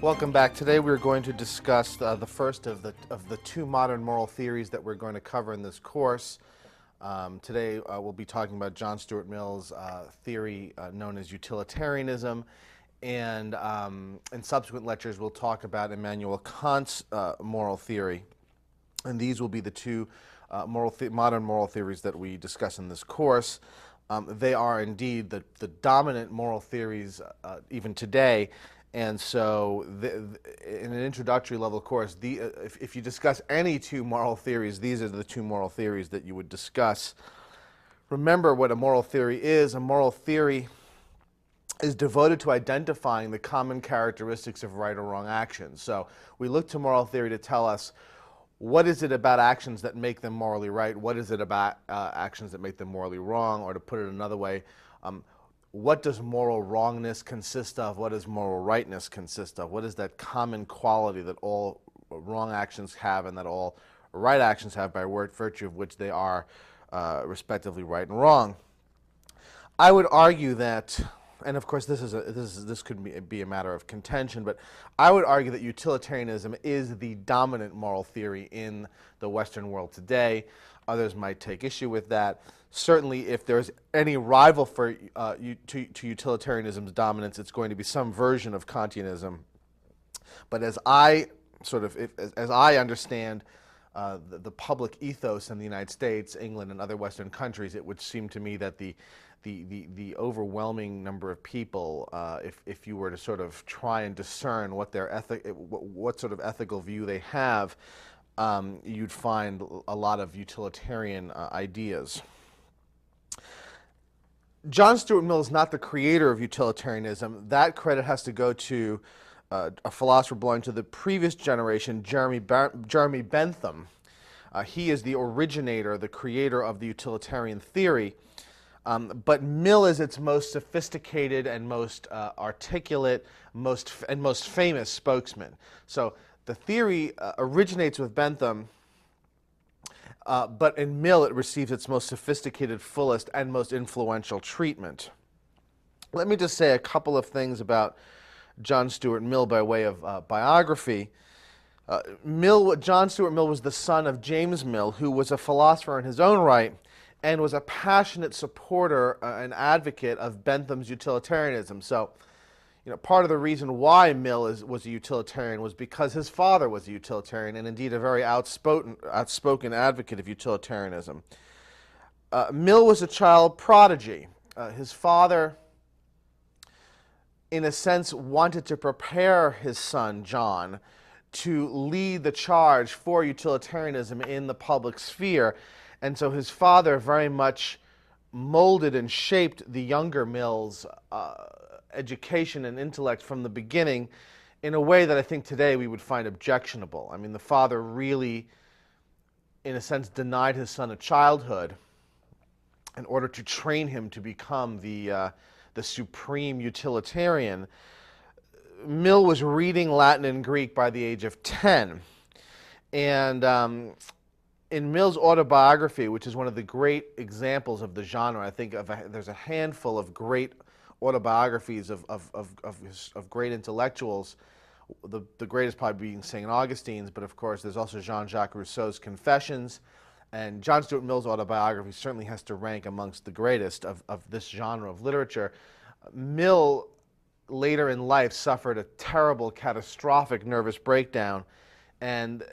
Welcome back. Today we're going to discuss the first of the two modern moral theories that we're going to cover in this course. Today we'll be talking about John Stuart Mill's theory known as Utilitarianism, and in subsequent lectures we'll talk about Immanuel Kant's moral theory. And these will be the two modern moral theories that we discuss in this course. They are indeed the dominant moral theories even today. And so, in an introductory level course, if you discuss any two moral theories, these are the two moral theories that you would discuss. Remember what a moral theory is. A moral theory is devoted to identifying the common characteristics of right or wrong actions. So we look to moral theory to tell us what is it about actions that make them morally right, what is it about actions that make them morally wrong, or to put it another way, what does moral wrongness consist of? What does moral rightness consist of? What is that common quality that all wrong actions have and that all right actions have, by virtue of which they are respectively right and wrong? I would argue that, and of course this could be a matter of contention, but I would argue that utilitarianism is the dominant moral theory in the Western world today. Others might take issue with that. Certainly, if there's any rival to utilitarianism's dominance, it's going to be some version of Kantianism. But as I understand the public ethos in the United States, England, and other Western countries, it would seem to me that the overwhelming number of people, if you were to sort of try and discern what sort of ethical view they have, you'd find a lot of utilitarian ideas. John Stuart Mill is not the creator of utilitarianism. That credit has to go to a philosopher belonging to the previous generation, Jeremy Bentham. He is the originator, the creator of the utilitarian theory. But Mill is its most sophisticated and most articulate, most famous spokesman. So the theory originates with Bentham, but in Mill it receives its most sophisticated, fullest, and most influential treatment. Let me just say a couple of things about John Stuart Mill by way of biography. John Stuart Mill was the son of James Mill, who was a philosopher in his own right, and was a passionate supporter and advocate of Bentham's utilitarianism. So, part of the reason why Mill was a utilitarian was because his father was a utilitarian, and indeed a very outspoken advocate of utilitarianism. Mill was a child prodigy. His father, in a sense, wanted to prepare his son, John, to lead the charge for utilitarianism in the public sphere. And so his father very much molded and shaped the younger Mill's education and intellect from the beginning in a way that I think today we would find objectionable. I mean, the father really, in a sense, denied his son a childhood in order to train him to become the supreme utilitarian. Mill was reading Latin and Greek by the age of 10. And in Mill's autobiography, which is one of the great examples of the genre, I think there's a handful of great autobiographies of great intellectuals, the greatest probably being St. Augustine's, but of course there's also Jean-Jacques Rousseau's Confessions, and John Stuart Mill's autobiography certainly has to rank amongst the greatest of this genre of literature. Mill, later in life, suffered a terrible, catastrophic nervous breakdown, and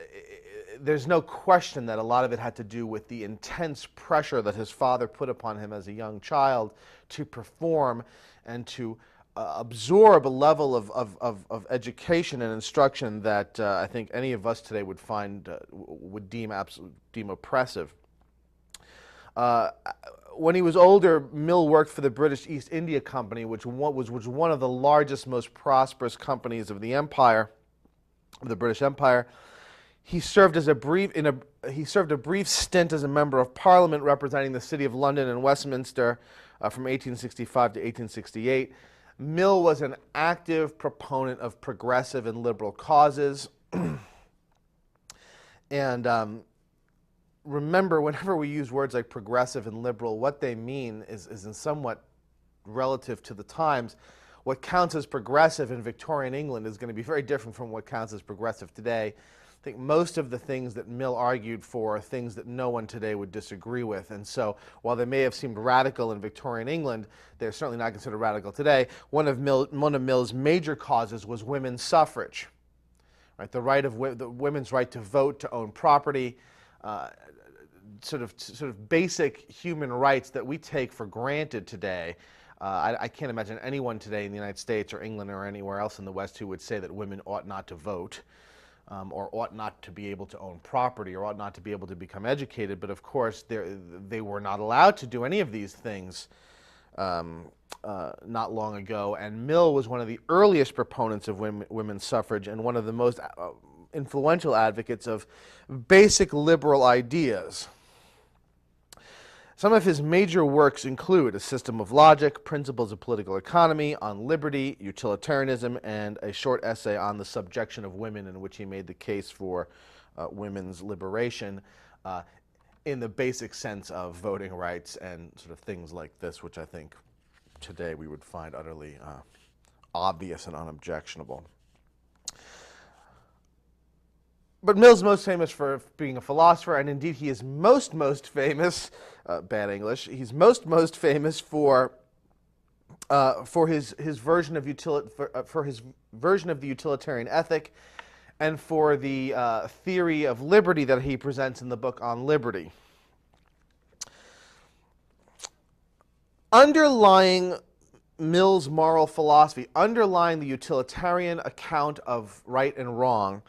there's no question that a lot of it had to do with the intense pressure that his father put upon him as a young child to perform and to absorb a level of education and instruction that I think any of us today would deem oppressive. When he was older, Mill worked for the British East India Company, which was one of the largest, most prosperous companies of the empire, of the British Empire. He served a brief stint as a member of Parliament representing the City of London and Westminster from 1865 to 1868. Mill was an active proponent of progressive and liberal causes. And remember, whenever we use words like progressive and liberal, what they mean is in somewhat relative to the times. what counts as progressive in Victorian England is going to be very different from what counts as progressive today. I think most of the things that Mill argued for are things that no one today would disagree with. And so while they may have seemed radical in Victorian England, they're certainly not considered radical today. One of Mill's major causes was women's suffrage, right? The women's right to vote, to own property, sort of basic human rights that we take for granted today. I can't imagine anyone today in the United States or England or anywhere else in the West who would say that women ought not to vote. Or ought not to be able to own property, or ought not to be able to become educated. But of course, they were not allowed to do any of these things not long ago. And Mill was one of the earliest proponents of women's suffrage and one of the most influential advocates of basic liberal ideas. Some of his major works include A System of Logic, Principles of Political Economy, On Liberty, Utilitarianism, and a short essay on the subjection of women, in which he made the case for women's liberation in the basic sense of voting rights and sort of things like this, which I think today we would find utterly obvious and unobjectionable. But Mill's most famous for being a philosopher, and indeed he is most famous, bad English, he's most famous for his version of the utilitarian ethic, and for the theory of liberty that he presents in the book On Liberty. Underlying Mill's moral philosophy, underlying the utilitarian account of right and wrong,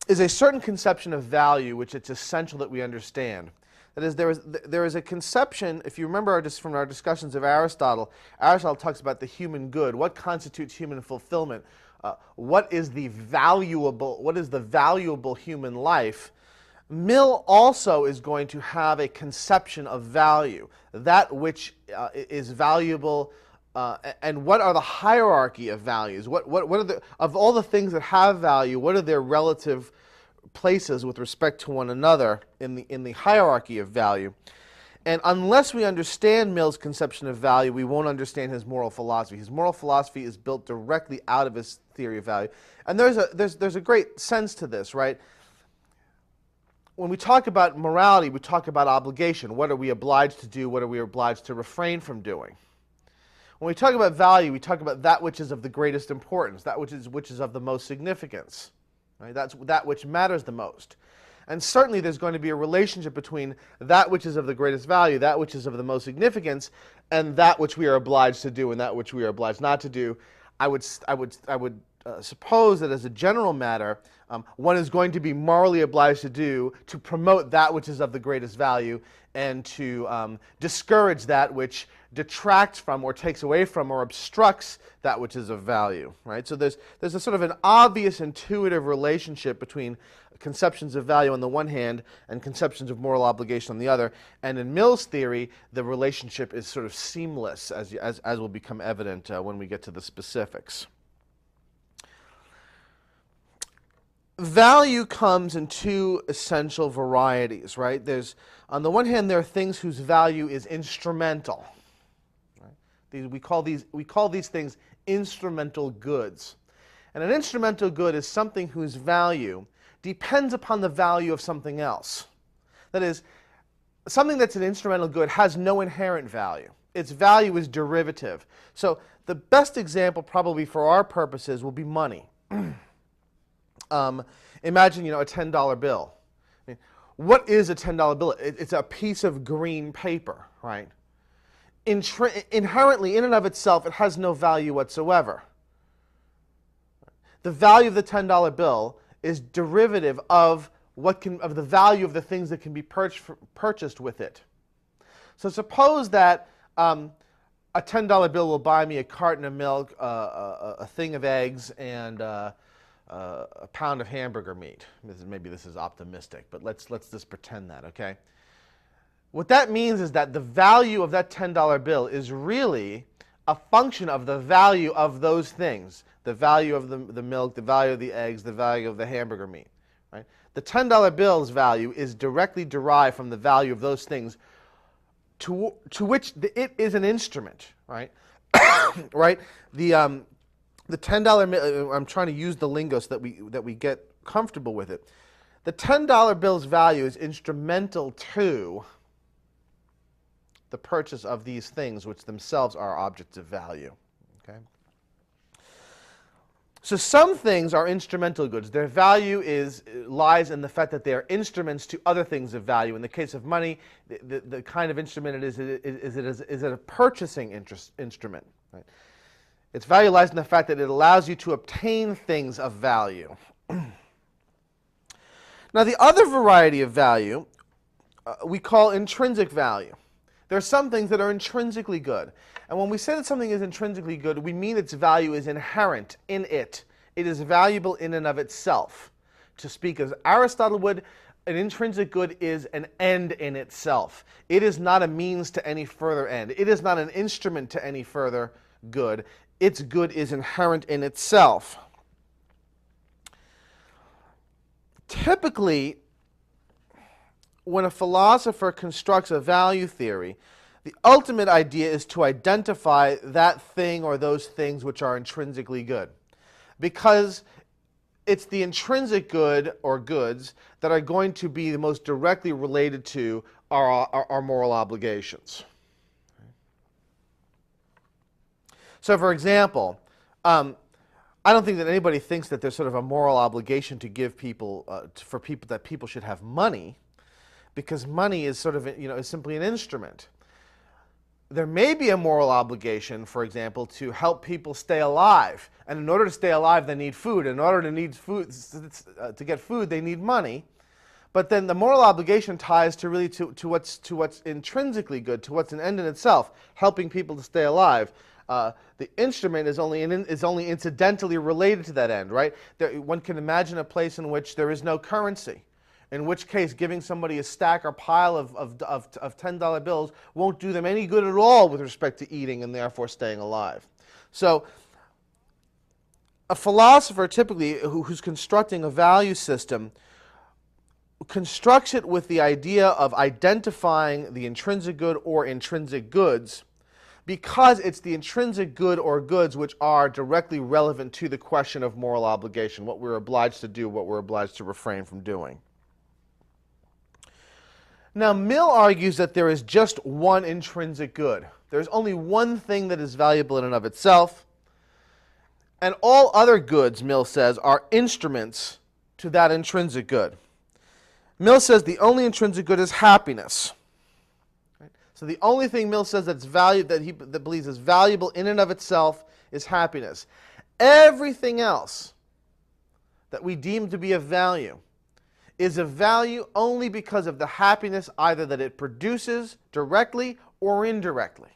is a certain conception of value which it's essential that we understand. That is, there is a conception, if you remember from our discussions of Aristotle talks about the human good, what constitutes human fulfillment, what is the valuable human life. Mill also is going to have a conception of value, that which is valuable, and what are the hierarchy of values? What are of all the things that have value, what are their relative places with respect to one another in the hierarchy of value? And unless we understand Mill's conception of value, we won't understand his moral philosophy. His moral philosophy is built directly out of his theory of value. And there's a great sense to this, right? When we talk about morality, we talk about obligation. What are we obliged to do? What are we obliged to refrain from doing? When we talk about value, we talk about that which is of the greatest importance, that which is of the most significance. Right? That's that which matters the most. And certainly there's going to be a relationship between that which is of the greatest value, that which is of the most significance, and that which we are obliged to do and that which we are obliged not to do. I would suppose that as a general matter, one is going to be morally obliged to promote that which is of the greatest value, and to discourage that which detracts from or takes away from or obstructs that which is of value, right? So there's a sort of an obvious intuitive relationship between conceptions of value on the one hand and conceptions of moral obligation on the other. And in Mill's theory, the relationship is sort of seamless, as will become evident when we get to the specifics. Value comes in two essential varieties, right? On the one hand, there are things whose value is instrumental. Right? We call these things instrumental goods. And an instrumental good is something whose value depends upon the value of something else. That is, something that's an instrumental good has no inherent value. Its value is derivative. So the best example probably for our purposes will be money. Imagine, a $10 bill. I mean, what is a $10 bill? It's a piece of green paper, right? Inherently, in and of itself, it has no value whatsoever. The value of the $10 bill is derivative of the value of the things that can be purchased with it. So suppose that a $10 bill will buy me a carton of milk, a thing of eggs, and a pound of hamburger meat. Maybe this is optimistic, but let's just pretend that, okay? What that means is that the value of that $10 bill is really a function of the value of those things. The value of the milk, the value of the eggs, the value of the hamburger meat. Right? The $10 bill's value is directly derived from the value of those things to which it is an instrument. Right? right? The $10. I'm trying to use the lingo so that we get comfortable with it. The $10 bill's value is instrumental to the purchase of these things, which themselves are objects of value. Okay. So some things are instrumental goods. Their value lies in the fact that they are instruments to other things of value. In the case of money, the kind of instrument it is it a purchasing instrument. Right? Its value lies in the fact that it allows you to obtain things of value. Now, the other variety of value we call intrinsic value. There are some things that are intrinsically good. And when we say that something is intrinsically good, we mean its value is inherent in it. It is valuable in and of itself. To speak as Aristotle would, an intrinsic good is an end in itself. It is not a means to any further end. It is not an instrument to any further good. Its good is inherent in itself. Typically, when a philosopher constructs a value theory, the ultimate idea is to identify that thing or those things which are intrinsically good. Because it's the intrinsic good or goods that are going to be the most directly related to our moral obligations. So, for example, I don't think that anybody thinks that there's sort of a moral obligation to give people, that people should have money, because money is sort of, is simply an instrument. There may be a moral obligation, for example, to help people stay alive. And in order to stay alive, they need food. In order to get food, they need money. But then the moral obligation ties to really to what's intrinsically good, to what's an end in itself, helping people to stay alive. The instrument is only incidentally related to that end, right? One can imagine a place in which there is no currency, in which case giving somebody a stack or pile of $10 bills won't do them any good at all with respect to eating and therefore staying alive. So a philosopher typically who's constructing a value system constructs it with the idea of identifying the intrinsic good or intrinsic goods, because it's the intrinsic good or goods which are directly relevant to the question of moral obligation, what we're obliged to do, what we're obliged to refrain from doing. Now, Mill argues that there is just one intrinsic good. There's only one thing that is valuable in and of itself, and all other goods, Mill says, are instruments to that intrinsic good. Mill says the only intrinsic good is happiness. So the only thing Mill says that's that he believes is valuable in and of itself is happiness. Everything else that we deem to be of value is of value only because of the happiness either that it produces directly or indirectly.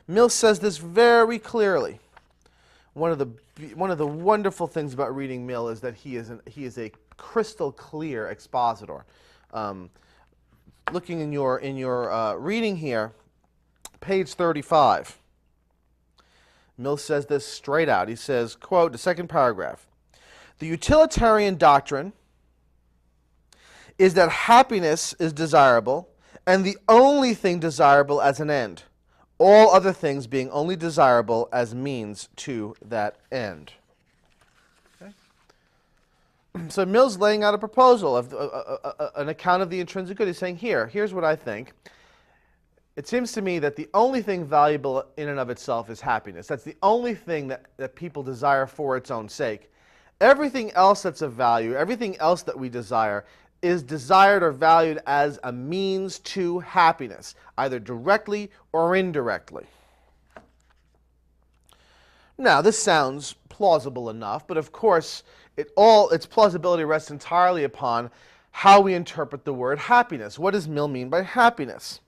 Mill says this very clearly. One of the wonderful things about reading Mill is that he is a crystal clear expositor. Looking in your reading here, page 35, Mill says this straight out. He says, quote, the second paragraph, "The utilitarian doctrine is that happiness is desirable, and the only thing desirable as an end, all other things being only desirable as means to that end." So Mill's laying out a proposal of an account of the intrinsic good. He's saying, here's what I think. It seems to me that the only thing valuable in and of itself is happiness. That's the only thing that people desire for its own sake. Everything else that's of value, everything else that we desire, is desired or valued as a means to happiness, either directly or indirectly. Now, this sounds plausible enough, but of course, its plausibility rests entirely upon how we interpret the word happiness. What does Mill mean by happiness?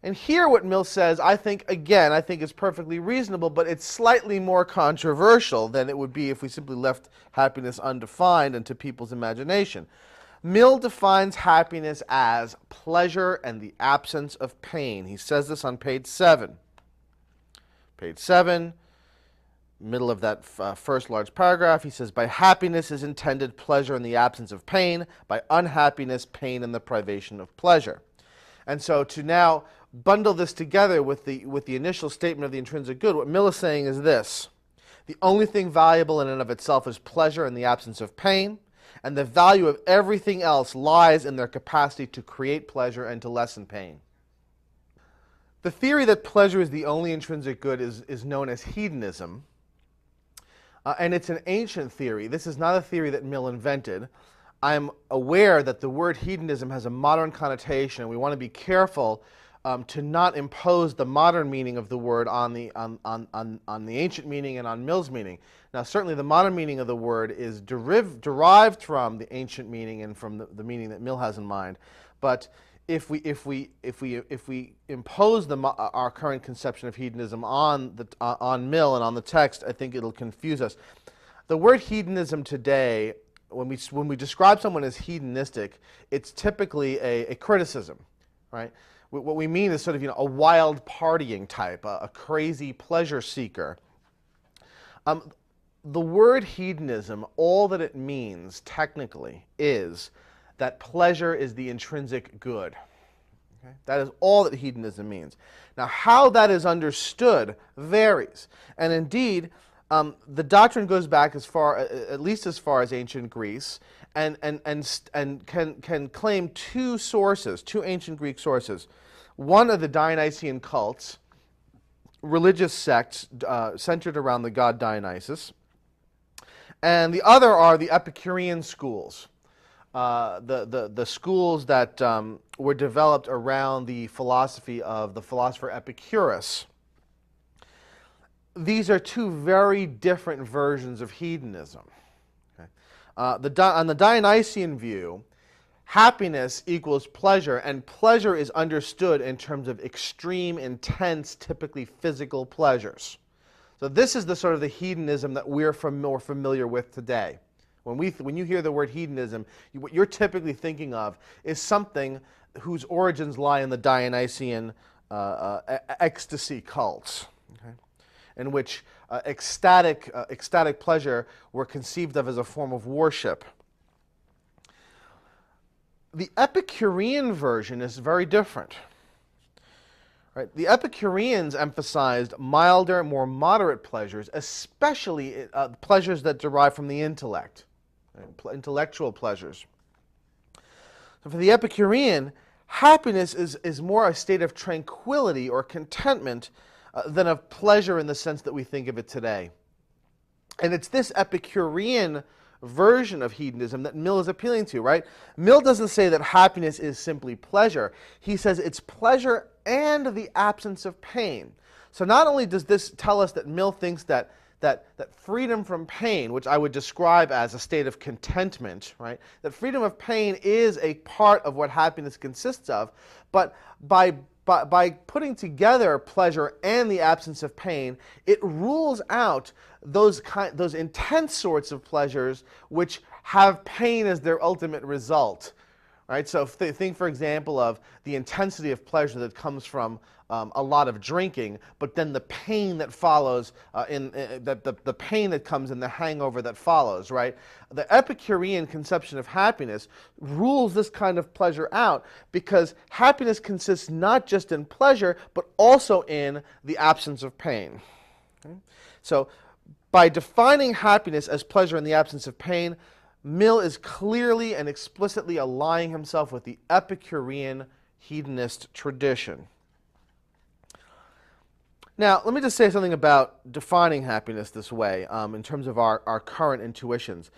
And here what Mill says, I think is perfectly reasonable, but it's slightly more controversial than it would be if we simply left happiness undefined and to people's imagination. Mill defines happiness as pleasure and the absence of pain. He says this on page 7. Page 7. Middle of that first large paragraph, he says, by happiness is intended pleasure in the absence of pain, by unhappiness, pain and the privation of pleasure. And so to now bundle this together with the initial statement of the intrinsic good, what Mill is saying is this: the only thing valuable in and of itself is pleasure in the absence of pain, and the value of everything else lies in their capacity to create pleasure and to lessen pain. The theory that pleasure is the only intrinsic good is known as hedonism, and it's an ancient theory. This is not a theory that Mill invented. I'm aware that the word hedonism has a modern connotation, and we want to be careful to not impose the modern meaning of the word on the ancient meaning and on Mill's meaning. Now, certainly the modern meaning of the word is derived from the ancient meaning and from the meaning that Mill has in mind. But if we impose our current conception of hedonism on Mill and on the text, I think it'll confuse us. The word hedonism today, when we describe someone as hedonistic, it's typically a criticism, right? What we mean is sort of, a wild partying type, a crazy pleasure seeker. The word hedonism, all that it means technically is that pleasure is the intrinsic good. Okay? That is all that hedonism means. Now, how that is understood varies, and indeed, the doctrine goes back at least as far as ancient Greece, and can claim two ancient Greek sources. One are the Dionysian cults, religious sects centered around the god Dionysus, and the other are the Epicurean schools, the schools that were developed around the philosophy of the philosopher Epicurus. These are two very different versions of hedonism. Okay? On the Dionysian view, happiness equals pleasure, and pleasure is understood in terms of extreme, intense, typically physical pleasures. So this is the sort of the hedonism that we're more familiar with today. When you hear the word hedonism, what you're typically thinking of is something whose origins lie in the Dionysian ecstasy cults, okay? In which ecstatic pleasure were conceived of as a form of worship. The Epicurean version is very different. Right? The Epicureans emphasized milder, more moderate pleasures, especially pleasures that derive from the intellect, right? Intellectual pleasures. So for the Epicurean, happiness is more a state of tranquility or contentment than of pleasure in the sense that we think of it today. And it's this Epicurean version of hedonism that Mill is appealing to, right? Mill doesn't say that happiness is simply pleasure. He says it's pleasure and the absence of pain. So not only does this tell us that Mill thinks that freedom from pain, which I would describe as a state of contentment, right? That freedom of pain is a part of what happiness consists of, but by putting together pleasure and the absence of pain, it rules out those intense sorts of pleasures which have pain as their ultimate result. Right? So think, for example, of the intensity of pleasure that comes from a lot of drinking, but then the pain that follows, the pain that comes in the hangover that follows, right? The Epicurean conception of happiness rules this kind of pleasure out because happiness consists not just in pleasure, but also in the absence of pain. Okay? So by defining happiness as pleasure in the absence of pain, Mill is clearly and explicitly allying himself with the Epicurean hedonist tradition. Now, let me just say something about defining happiness this way in terms of our current intuitions.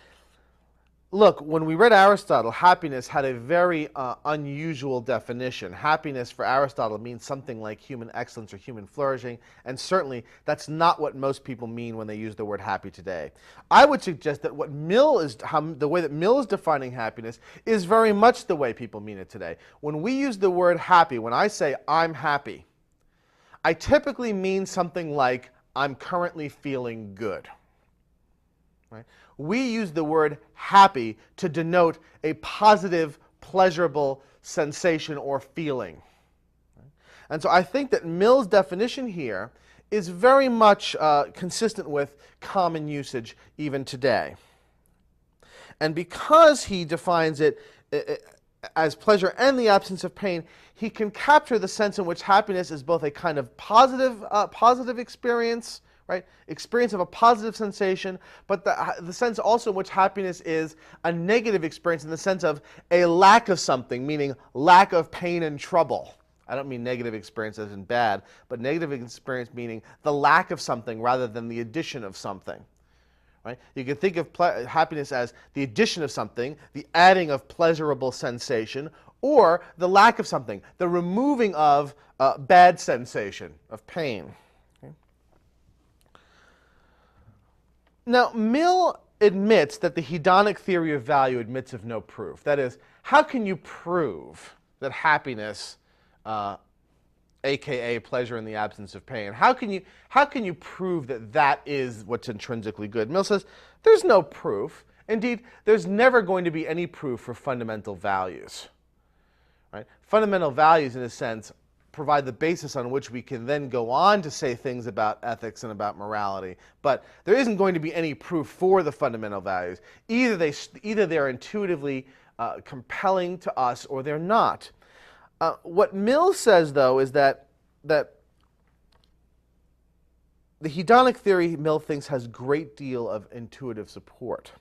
Look, when we read Aristotle, happiness had a very unusual definition. Happiness for Aristotle means something like human excellence or human flourishing, and certainly that's not what most people mean when they use the word happy today. I would suggest that the way that Mill is defining happiness is very much the way people mean it today. When we use the word happy, when I say I'm happy, I typically mean something like I'm currently feeling good. Right? We use the word happy to denote a positive, pleasurable sensation or feeling. And so I think that Mill's definition here is very much consistent with common usage even today. And because he defines it as pleasure and the absence of pain, he can capture the sense in which happiness is both a kind of positive experience, right? Experience of a positive sensation, but the sense also in which happiness is a negative experience in the sense of a lack of something, meaning lack of pain and trouble. I don't mean negative experience as in bad, but negative experience meaning the lack of something rather than the addition of something. Right? You can think of happiness as the addition of something, the adding of pleasurable sensation, or the lack of something, the removing of bad sensation, of pain. Okay? Now, Mill admits that the hedonic theory of value admits of no proof. That is, how can you prove that happiness, aka pleasure in the absence of pain, how can you prove that that is what's intrinsically good? Mill says there's no proof. Indeed, there's never going to be any proof for fundamental values. Right? Fundamental values, in a sense, provide the basis on which we can then go on to say things about ethics and about morality. But there isn't going to be any proof for the fundamental values. Either they're intuitively compelling to us or they're not. What Mill says, though, is that the hedonic theory, Mill thinks, has a great deal of intuitive support.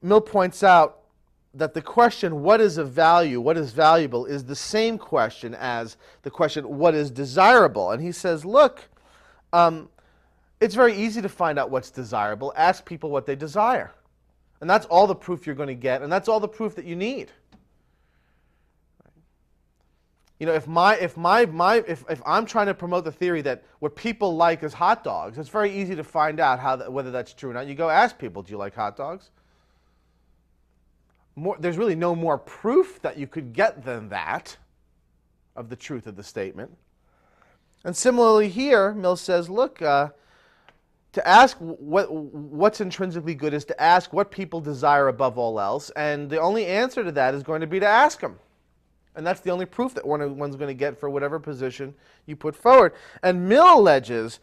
Mill points out that the question, what is of value, what is valuable, is the same question as the question, what is desirable? And he says, look, it's very easy to find out what's desirable. Ask people what they desire. And that's all the proof you're going to get, and that's all the proof that you need. You know, if I'm trying to promote the theory that what people like is hot dogs, it's very easy to find out whether that's true or not. You go ask people, do you like hot dogs? There's really no more proof that you could get than that of the truth of the statement. And similarly here, Mill says, look, to ask what's intrinsically good is to ask what people desire above all else, and the only answer to that is going to be to ask them. And that's the only proof that one's going to get for whatever position you put forward. And Mill alleges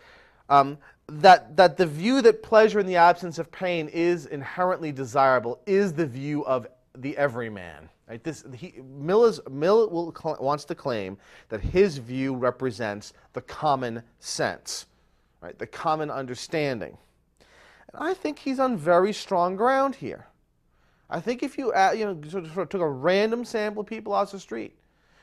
that the view that pleasure in the absence of pain is inherently desirable is the view of the everyman. Right? Mill wants to claim that his view represents the common sense, right? The common understanding. And I think he's on very strong ground here. I think if you sort of took a random sample of people off the street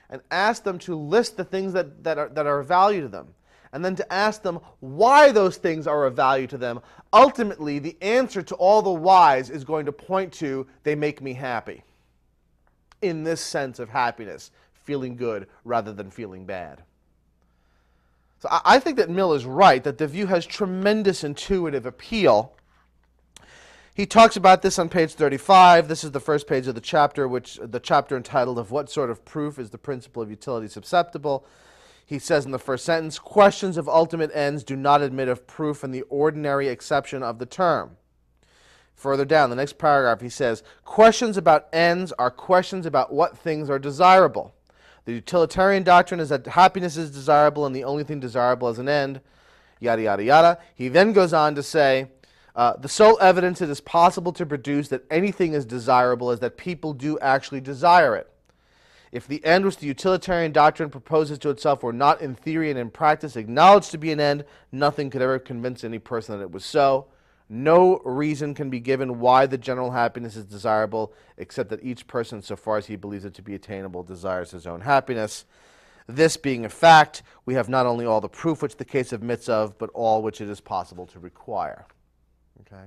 and asked them to list the things that are of value to them, and then to ask them why those things are of value to them, ultimately the answer to all the whys is going to point to, they make me happy. In this sense of happiness, feeling good rather than feeling bad. So I think that Mill is right, that the view has tremendous intuitive appeal. He talks about this on page 35. This is the first page of the chapter entitled, Of What Sort of Proof is the Principle of Utility Susceptible? He says in the first sentence, questions of ultimate ends do not admit of proof in the ordinary acception of the term. Further down, the next paragraph, he says, questions about ends are questions about what things are desirable. The utilitarian doctrine is that happiness is desirable and the only thing desirable is an end, yada, yada, yada. He then goes on to say, the sole evidence it is possible to produce that anything is desirable is that people do actually desire it. If the end which the utilitarian doctrine proposes to itself were not in theory and in practice acknowledged to be an end, nothing could ever convince any person that it was so. No reason can be given why the general happiness is desirable, except that each person, so far as he believes it to be attainable, desires his own happiness. This being a fact, we have not only all the proof which the case admits of, but all which it is possible to require. Okay.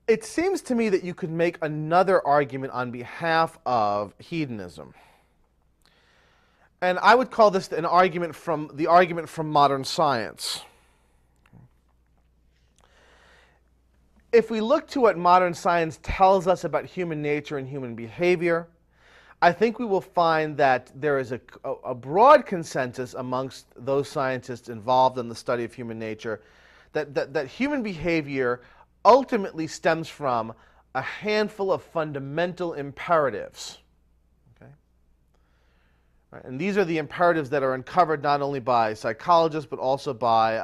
It seems to me that you could make another argument on behalf of hedonism. And I would call this the argument from modern science. If we look to what modern science tells us about human nature and human behavior, I think we will find that there is a broad consensus amongst those scientists involved in the study of human nature that human behavior ultimately stems from a handful of fundamental imperatives. Okay? Right? And these are the imperatives that are uncovered not only by psychologists but also by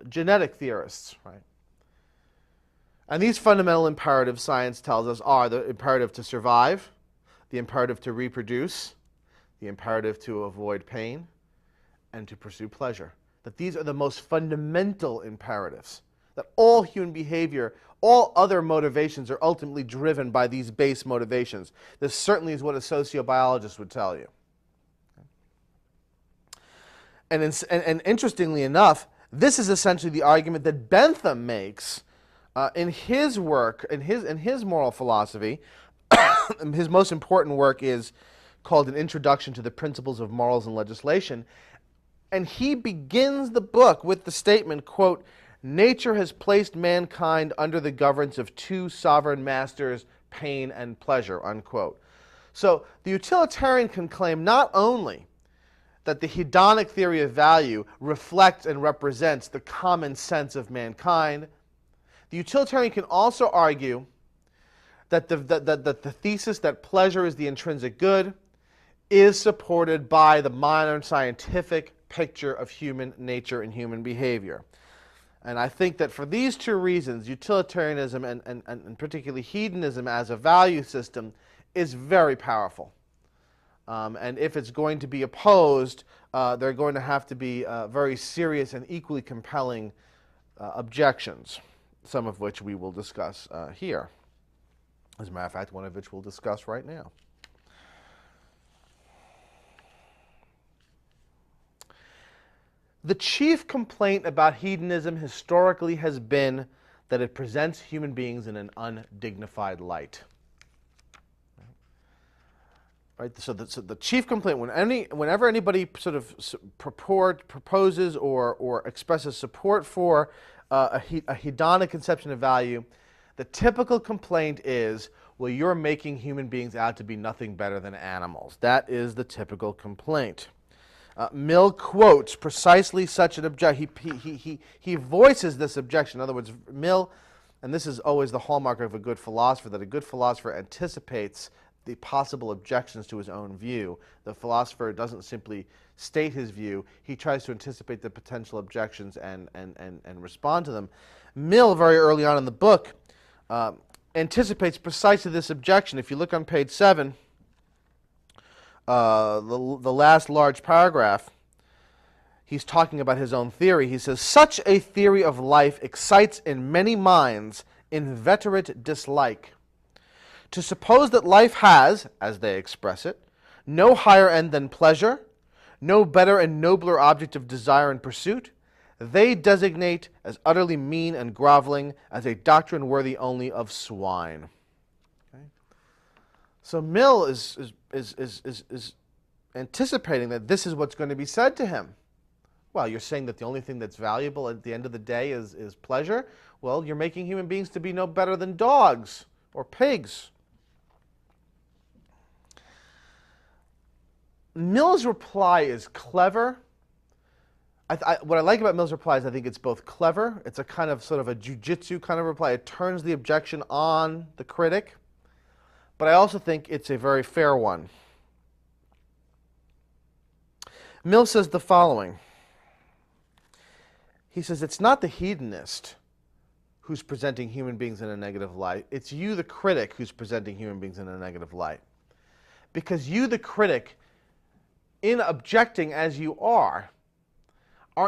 genetic theorists. Right? And these fundamental imperatives, science tells us, are the imperative to survive, the imperative to reproduce, the imperative to avoid pain, and to pursue pleasure. That these are the most fundamental imperatives. That all human behavior, all other motivations are ultimately driven by these base motivations. This certainly is what a sociobiologist would tell you. And interestingly enough, this is essentially the argument that Bentham makes in his work, in his moral philosophy. His most important work is called An Introduction to the Principles of Morals and Legislation. And he begins the book with the statement, quote, "Nature has placed mankind under the governance of two sovereign masters, pain and pleasure," unquote. So the utilitarian can claim not only that the hedonic theory of value reflects and represents the common sense of mankind, the utilitarian can also argue that the thesis that pleasure is the intrinsic good is supported by the modern scientific picture of human nature and human behavior. And I think that for these two reasons, utilitarianism and particularly hedonism as a value system is very powerful. And if it's going to be opposed, there are going to have to be very serious and equally compelling objections, some of which we will discuss here. As a matter of fact, one of which we'll discuss right now. The chief complaint about hedonism historically has been that it presents human beings in an undignified light. Right? So the chief complaint, whenever anybody sort of proposes or expresses support for a hedonic conception of value, the typical complaint is, well, you're making human beings out to be nothing better than animals. That is the typical complaint. Mill quotes precisely such an objection. He voices this objection. In other words, Mill, and this is always the hallmark of a good philosopher, that a good philosopher anticipates the possible objections to his own view. The philosopher doesn't simply state his view. He tries to anticipate the potential objections and respond to them. Mill, very early on in the book, anticipates precisely this objection. If you look on page 7, the last large paragraph, he's talking about his own theory. He says, "Such a theory of life excites in many minds inveterate dislike. To suppose that life has, as they express it, no higher end than pleasure, no better and nobler object of desire and pursuit, they designate as utterly mean and groveling, as a doctrine worthy only of swine." Okay? So Mill is anticipating that this is what's going to be said to him. Well, you're saying that the only thing that's valuable at the end of the day is pleasure? Well, you're making human beings to be no better than dogs or pigs. Mill's reply is clever. What I like about Mill's reply is I think it's both clever. It's a kind of sort of a jujitsu kind of reply. It turns the objection on the critic. But I also think it's a very fair one. Mill says the following. He says, it's not the hedonist who's presenting human beings in a negative light. It's you, the critic, who's presenting human beings in a negative light. Because you, the critic, in objecting as you are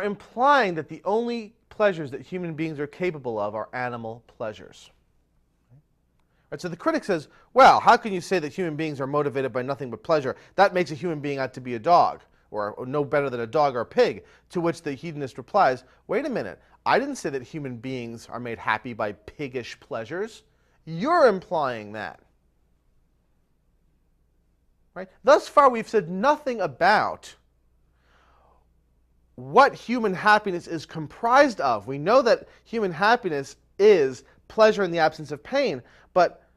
implying that the only pleasures that human beings are capable of are animal pleasures. Right, so the critic says, well, how can you say that human beings are motivated by nothing but pleasure? That makes a human being out to be a dog, or no better than a dog or a pig. To which the hedonist replies, wait a minute, I didn't say that human beings are made happy by piggish pleasures. You're implying that. Right? Thus far, we've said nothing about what human happiness is comprised of. We know that human happiness is pleasure in the absence of pain, but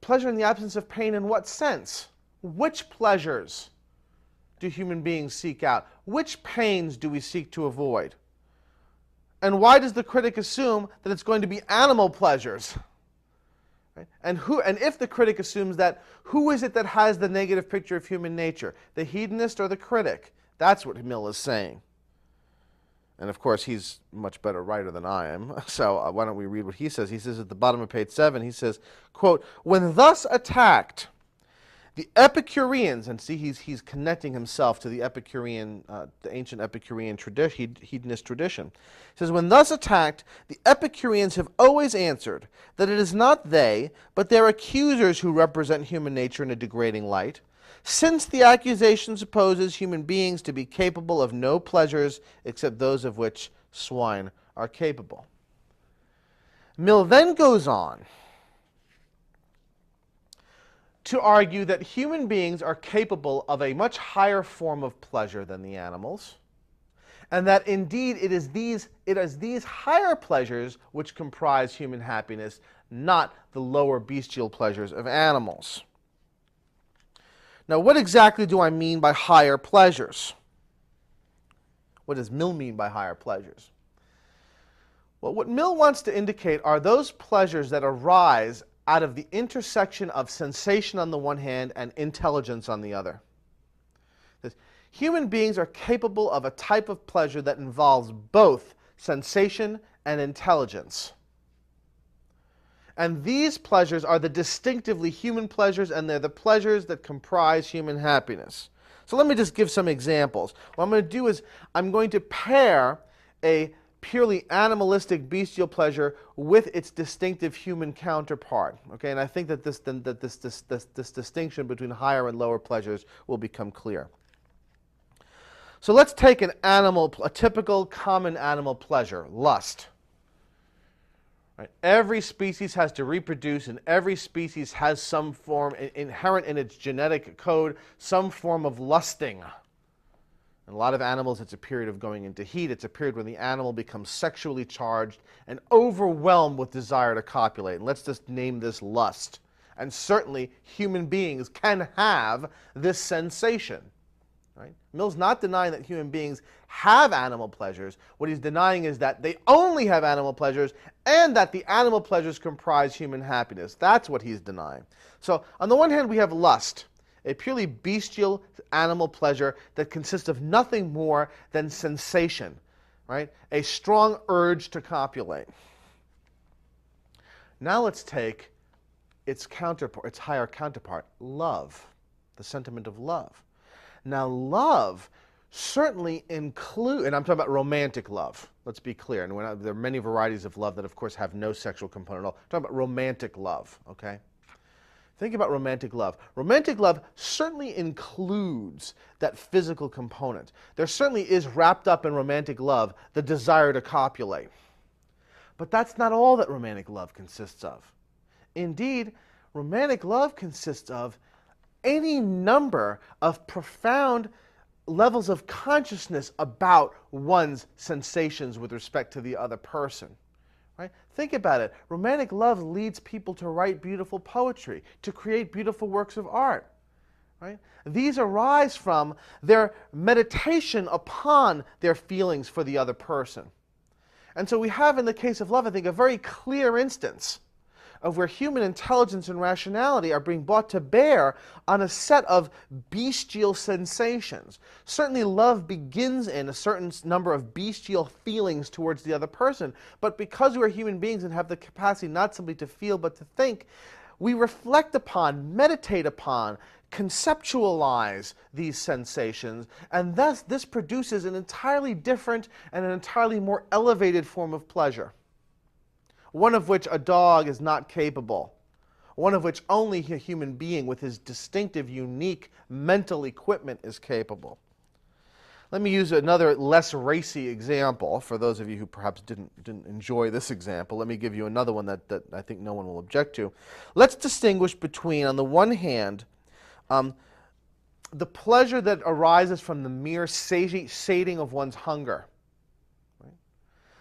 pleasure in the absence of pain in what sense? Which pleasures do human beings seek out? Which pains do we seek to avoid? And why does the critic assume that it's going to be animal pleasures? Right? And if the critic assumes that, who is it that has the negative picture of human nature? The hedonist or the critic? That's what Mill is saying. And of course, he's a much better writer than I am. So why don't we read what he says? He says at the bottom of page 7, he says, quote, "When thus attacked, the Epicureans," and see, he's connecting himself to the Epicurean, the ancient Epicurean hedonist tradition. He says, "When thus attacked, the Epicureans have always answered that it is not they, but their accusers who represent human nature in a degrading light, since the accusation supposes human beings to be capable of no pleasures except those of which swine are capable." Mill then goes on to argue that human beings are capable of a much higher form of pleasure than the animals, and that indeed it is these higher pleasures which comprise human happiness, not the lower bestial pleasures of animals. Now, what exactly do I mean by higher pleasures? What does Mill mean by higher pleasures? Well, what Mill wants to indicate are those pleasures that arise out of the intersection of sensation on the one hand and intelligence on the other. Human beings are capable of a type of pleasure that involves both sensation and intelligence. And these pleasures are the distinctively human pleasures, and they're the pleasures that comprise human happiness. So let me just give some examples. What I'm going to do is I'm going to pair a purely animalistic bestial pleasure with its distinctive human counterpart. Okay, and I think that this distinction between higher and lower pleasures will become clear. So let's take a typical common animal pleasure, lust. Right? Every species has to reproduce, and every species has some form, inherent in its genetic code, some form of lusting. In a lot of animals, it's a period of going into heat. It's a period when the animal becomes sexually charged and overwhelmed with desire to copulate. And let's just name this lust. And certainly, human beings can have this sensation. Right? Mill's not denying that human beings have animal pleasures. What he's denying is that they only have animal pleasures and that the animal pleasures comprise human happiness. That's what he's denying. So, on the one hand, we have lust, a purely bestial animal pleasure that consists of nothing more than sensation, right? A strong urge to copulate. Now let's take its higher counterpart, love, the sentiment of love. Now love certainly includes, and I'm talking about romantic love, let's be clear, and there are many varieties of love that of course have no sexual component at all. I'm talking about romantic love, okay? Think about romantic love. Romantic love certainly includes that physical component. There certainly is wrapped up in romantic love the desire to copulate. But that's not all that romantic love consists of. Indeed, romantic love consists of any number of profound levels of consciousness about one's sensations with respect to the other person. Right? Think about it. Romantic love leads people to write beautiful poetry, to create beautiful works of art. Right? These arise from their meditation upon their feelings for the other person. And so we have in the case of love, I think, a very clear instance of where human intelligence and rationality are being brought to bear on a set of bestial sensations. Certainly love begins in a certain number of bestial feelings towards the other person, but because we're human beings and have the capacity not simply to feel but to think, we reflect upon, meditate upon, conceptualize these sensations, and thus this produces an entirely different and an entirely more elevated form of pleasure. One of which a dog is not capable, one of which only a human being with his distinctive, unique mental equipment is capable. Let me use another less racy example. For those of you who perhaps didn't enjoy this example, let me give you another one that I think no one will object to. Let's distinguish between, on the one hand, the pleasure that arises from the mere sating of one's hunger. Right?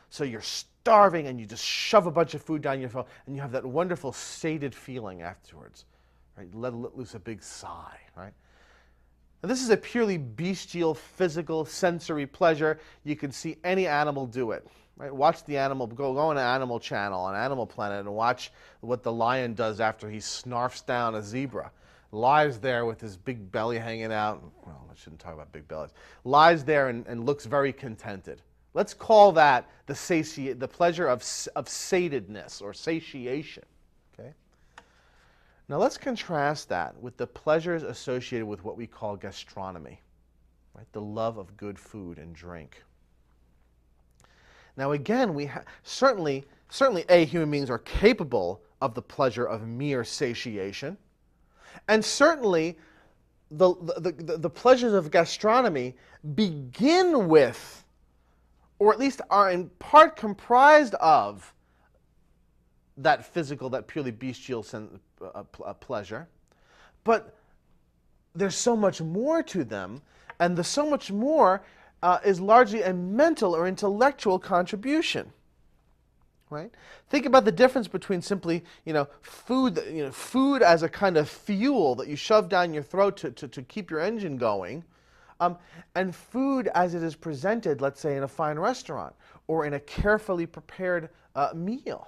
So you're starving and you just shove a bunch of food down your throat and you have that wonderful sated feeling afterwards. Right? Let loose a big sigh. Right? And this is a purely bestial, physical, sensory pleasure. You can see any animal do it. Right? Watch the animal, go on an Animal Channel, on Animal Planet, and watch what the lion does after he snarfs down a zebra. Lies there with his big belly hanging out. Well, I shouldn't talk about big bellies. Lies there and looks very contented. Let's call that the pleasure of satedness or satiation. Okay? Now let's contrast that with the pleasures associated with what we call gastronomy, right? The love of good food and drink. Now again, certainly human beings are capable of the pleasure of mere satiation, and certainly the pleasures of gastronomy begin with, or at least are in part comprised of, that physical, that purely bestial pleasure. But there's so much more to them, and the so much more is largely a mental or intellectual contribution. Right? Think about the difference between simply, food as a kind of fuel that you shove down your throat to keep your engine going, and food as it is presented, let's say, in a fine restaurant or in a carefully prepared meal.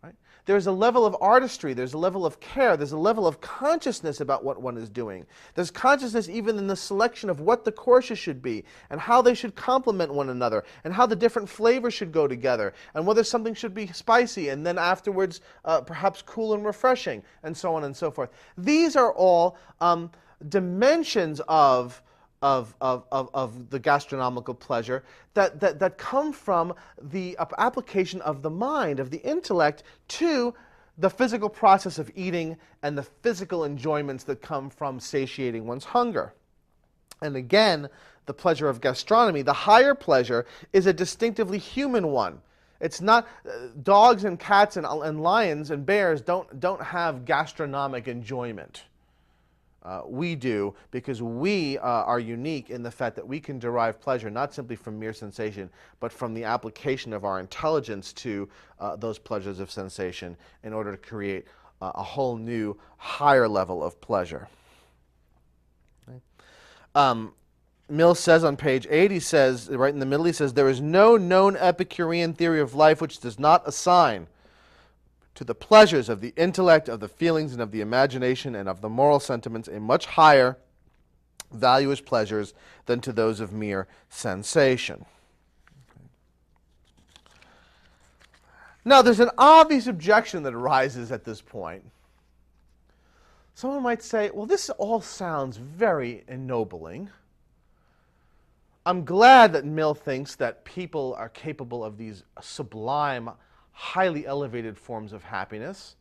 Right? There's a level of artistry, there's a level of care, there's a level of consciousness about what one is doing. There's consciousness even in the selection of what the courses should be, and how they should complement one another, and how the different flavors should go together, and whether something should be spicy and then afterwards perhaps cool and refreshing, and so on and so forth. These are all dimensions of the gastronomical pleasure that come from the application of the mind, of the intellect, to the physical process of eating and the physical enjoyments that come from satiating one's hunger. And again, the pleasure of gastronomy, the higher pleasure, is a distinctively human one. It's not dogs and cats and lions and bears don't have gastronomic enjoyment. We do, because we are unique in the fact that we can derive pleasure not simply from mere sensation, but from the application of our intelligence to those pleasures of sensation in order to create a whole new, higher level of pleasure. Mill says on page 8, he says, right in the middle, he says, there is no known Epicurean theory of life which does not assign to the pleasures of the intellect, of the feelings, and of the imagination, and of the moral sentiments a much higher value as pleasures than to those of mere sensation. Now, there's an obvious objection that arises at this point. Someone might say, well, this all sounds very ennobling. I'm glad that Mill thinks that people are capable of these sublime, highly elevated forms of happiness.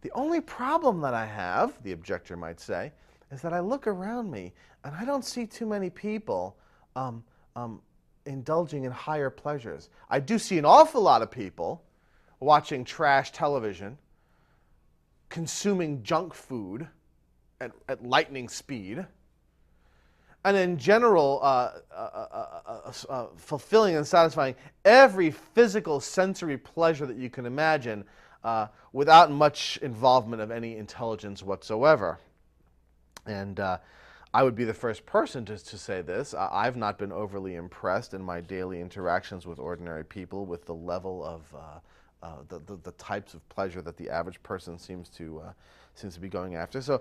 The only problem that I have, the objector might say, is that I look around me and I don't see too many people indulging in higher pleasures. I do see an awful lot of people watching trash television, consuming junk food at lightning speed, and in general fulfilling and satisfying every physical sensory pleasure that you can imagine without much involvement of any intelligence whatsoever. And I would be the first person to say this. I've not been overly impressed in my daily interactions with ordinary people with the level of the types of pleasure that the average person seems to be going after. So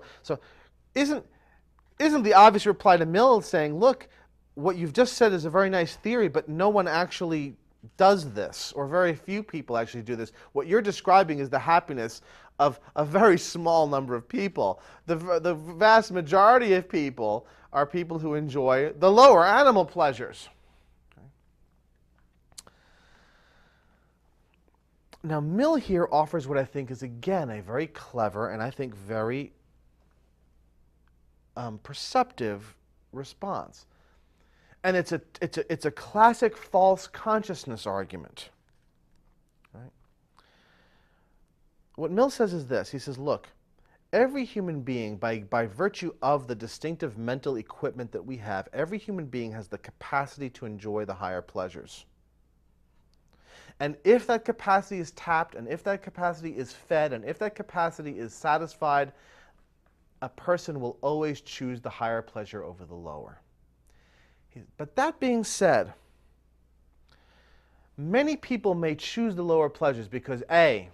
isn't the obvious reply to Mill saying, look, what you've just said is a very nice theory, but no one actually does this, or very few people actually do this. What you're describing is the happiness of a very small number of people. The vast majority of people are people who enjoy the lower animal pleasures. Okay. Now, Mill here offers what I think is, again, a very clever and I think very perceptive response. And it's a classic false consciousness argument. Right? What Mill says is this. He says, look, every human being, by virtue of the distinctive mental equipment that we have, every human being has the capacity to enjoy the higher pleasures. And if that capacity is tapped, and if that capacity is fed, and if that capacity is satisfied, a person will always choose the higher pleasure over the lower. But that being said, many people may choose the lower pleasures because A,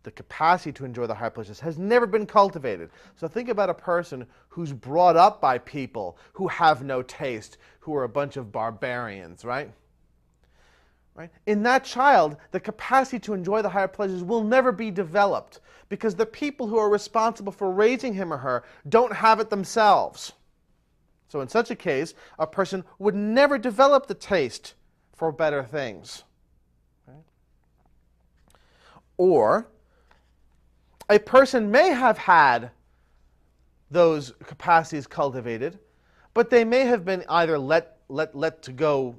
the capacity to enjoy the higher pleasures has never been cultivated. So think about a person who's brought up by people who have no taste, who are a bunch of barbarians, right? Right? In that child, the capacity to enjoy the higher pleasures will never be developed because the people who are responsible for raising him or her don't have it themselves. So in such a case, a person would never develop the taste for better things. Right? Or a person may have had those capacities cultivated, but they may have been either let to go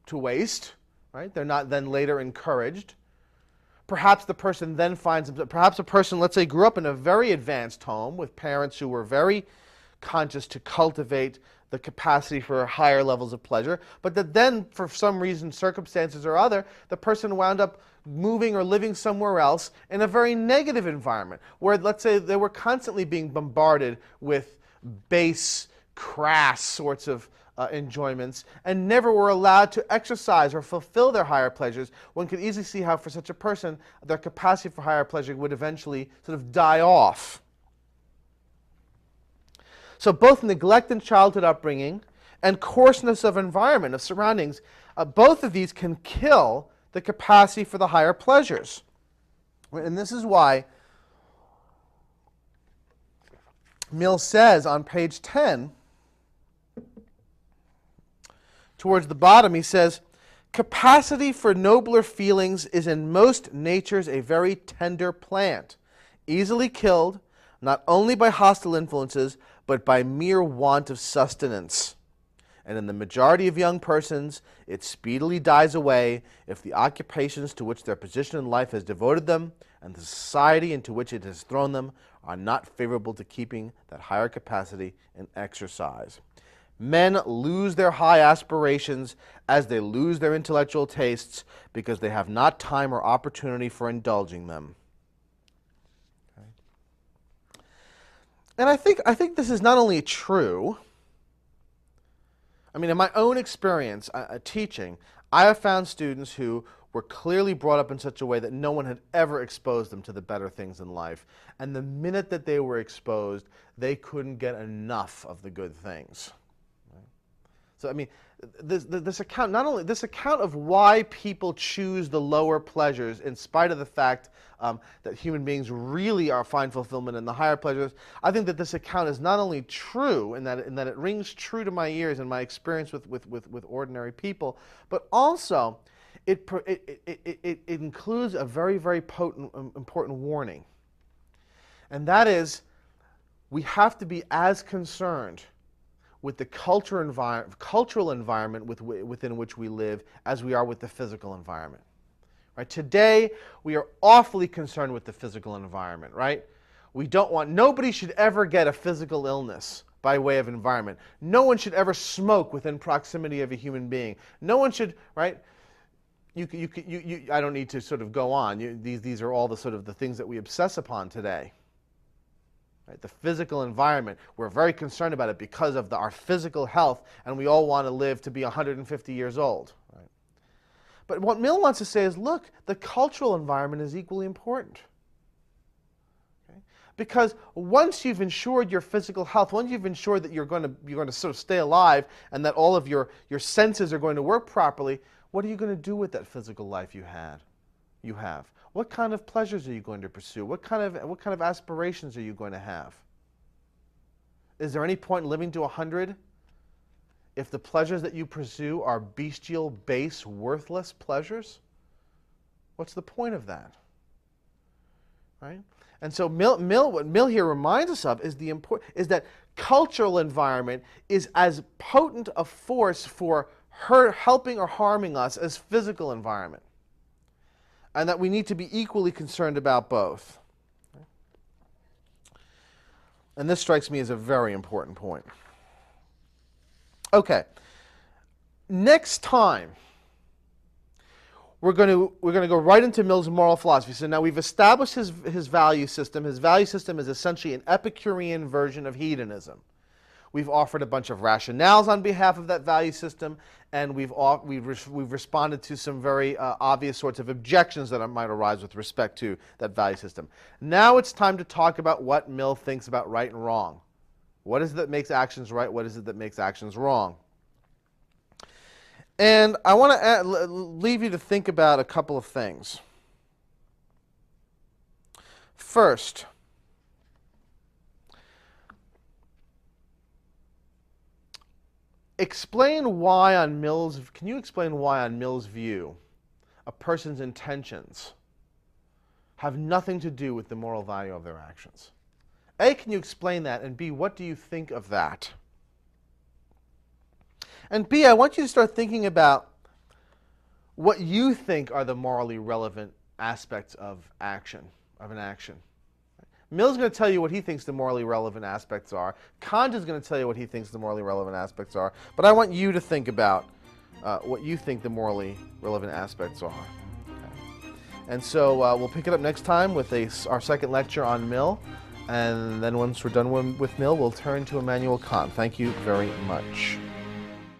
to waste. Right? They're not then later encouraged. Perhaps the person then finds himself, perhaps a person, let's say, grew up in a very advanced home with parents who were very conscious to cultivate the capacity for higher levels of pleasure, but that then, for some reason, circumstances or other, the person wound up moving or living somewhere else in a very negative environment, where, let's say, they were constantly being bombarded with base, crass sorts of enjoyments, and never were allowed to exercise or fulfill their higher pleasures. One could easily see how, for such a person, their capacity for higher pleasure would eventually sort of die off. So both neglect in childhood upbringing and coarseness of environment, of surroundings, both of these can kill the capacity for the higher pleasures. And this is why Mill says on page 10, towards the bottom, he says, capacity for nobler feelings is in most natures a very tender plant, easily killed, not only by hostile influences, but by mere want of sustenance. And in the majority of young persons, it speedily dies away if the occupations to which their position in life has devoted them and the society into which it has thrown them are not favorable to keeping that higher capacity in exercise. Men lose their high aspirations as they lose their intellectual tastes because they have not time or opportunity for indulging them. Okay. And I think this is not only true. I mean, in my own experience teaching, I have found students who were clearly brought up in such a way that no one had ever exposed them to the better things in life. And the minute that they were exposed, they couldn't get enough of the good things. So I mean, this account, not only this account of why people choose the lower pleasures in spite of the fact that human beings really find fulfillment in the higher pleasures, I think that this account is not only true in that it rings true to my ears and my experience with ordinary people, but also it includes a very, very potent, important warning. And that is, we have to be as concerned with the cultural environment within which we live as we are with the physical environment. Right? Today, we are awfully concerned with the physical environment, right? We don't want, nobody should ever get a physical illness by way of environment. No one should ever smoke within proximity of a human being. No one should, right? I don't need to sort of go on. These are all the sort of the things that we obsess upon today. Right? The physical environment, we're very concerned about it because of our physical health, and we all want to live to be 150 years old. Right? But what Mill wants to say is, look, the cultural environment is equally important. Okay? Because once you've ensured your physical health, once you've ensured that you're going to sort of stay alive and that all of your senses are going to work properly, what are you going to do with that physical life you have? What kind of pleasures are you going to pursue? What kind of aspirations are you going to have? Is there any point in living to 100 if the pleasures that you pursue are bestial, base, worthless pleasures? What's the point of that? Right? And so what Mill here reminds us of is that cultural environment is as potent a force for helping or harming us as physical environment. And that we need to be equally concerned about both. And this strikes me as a very important point. Okay. Next time, we're going to go right into Mill's moral philosophy. So now we've established his value system. His value system is essentially an Epicurean version of hedonism. We've offered a bunch of rationales on behalf of that value system, and we've responded to some very obvious sorts of objections that might arise with respect to that value system. Now it's time to talk about what Mill thinks about right and wrong. What is it that makes actions right? What is it that makes actions wrong? And I want to leave you to think about a couple of things. First, can you explain why on Mill's view a person's intentions have nothing to do with the moral value of their actions? A, can you explain that? And B, what do you think of that? And B, I want you to start thinking about what you think are the morally relevant aspects of action, of an action. Mill's going to tell you what he thinks the morally relevant aspects are. Kant is going to tell you what he thinks the morally relevant aspects are. But I want you to think about what you think the morally relevant aspects are. Okay. And so we'll pick it up next time with our second lecture on Mill. And then once we're done with Mill, we'll turn to Immanuel Kant. Thank you very much.